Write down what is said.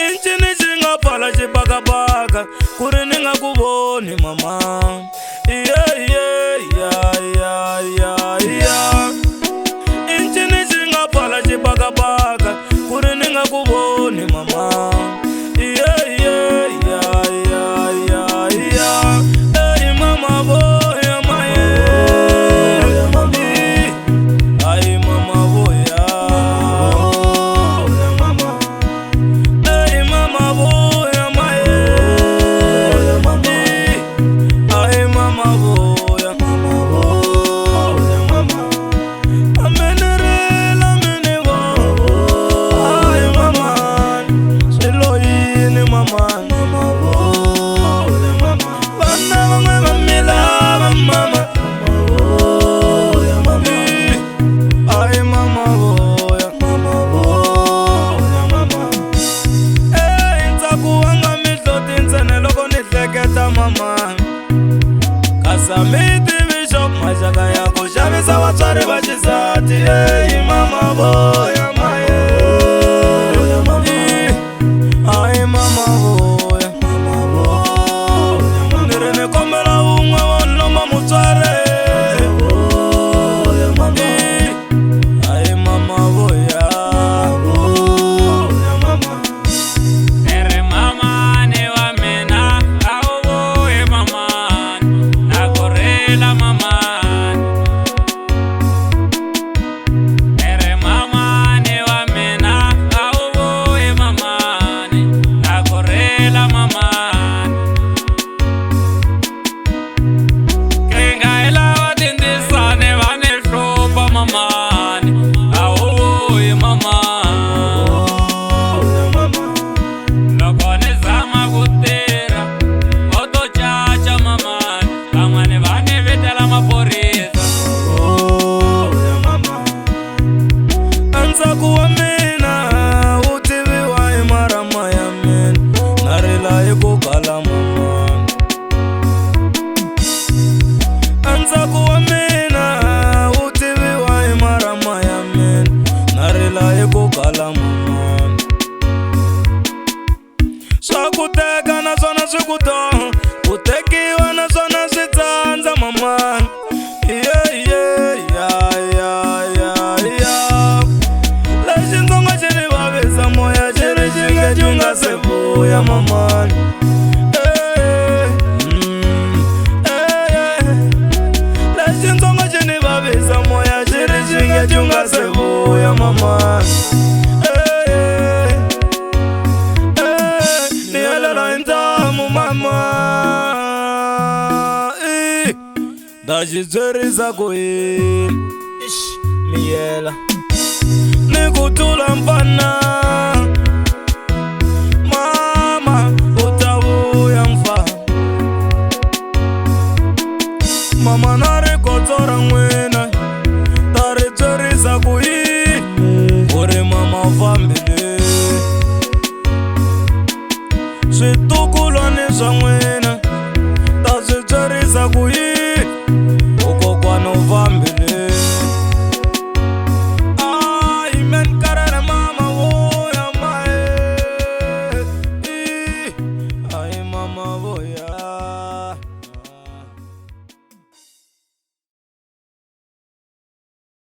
Inchini chinga phala chibakabaka kuri ni nga ku voni mama. Yeah, yeah, yeah, yeah, yeah, yeah. Inchini chinga phala chibakabaka kuri ni nga ku voni mama. Yeah, yeah, yeah, yeah, yeah, yeah. Hey mama boya maye. Ay mama boya. Hey mama boya maye. Ay mama boya. Amenerela menewa. Ay mama. Seloyini mama. Bana mama mamela mama. Ay mama boya. Intsakuwanga mihloti ntsena loko ni hleketa mama. Kasamiti bishop maxaka ya ku xavisa vatswari va xisati. Hey mama boya maye. Ay mama boya. Ni ri ni kombela un'we wo ni lomba mutswari. Ay mama boya. Ere mamani wa mina awuvuyi mamani nakurila mamani. Ere mamani wa mina awuvuyi mamani nakurila mamani. Kringaila wa tindisane va ni hlupha mamani awuvuyi mamani. Loko ni zama ku tirha vo to caca mamani van'wani va ni vitela maphorisa. Endzhaku wa mina wu tiviwa hi marama ya mina. Na rila hi ku kala mama. Endzhaku wa mina wu tiviwa hi marama ya mina. Na rila hi ku kala mama. Swa ku teka naswona swi ku toho, ku tekiwa naswona swi tsandza mama. Yeah, yeah, yeah, yeah, yeah, yeah. Lexitsongo xi ni vavisa moya xi ri xi nge xi nga se vuya mama. Lexitsongo xi ni vavisa moya xi ri xi nge xi nga se vuya mama. Ni helela hi ntamu mama. Da xi byerisa ku yini miyela ni ku tlula mfana. Mama u ta vuya mfana. Mama na rikotso ra n'wina ta ri byerisa ku yini ku ri mama u fambile. Switukulwana swa n'wina ta swi byerisa ku yini ku kokwana u fambile. Ay men karele mama voya maye. Ay mama voya.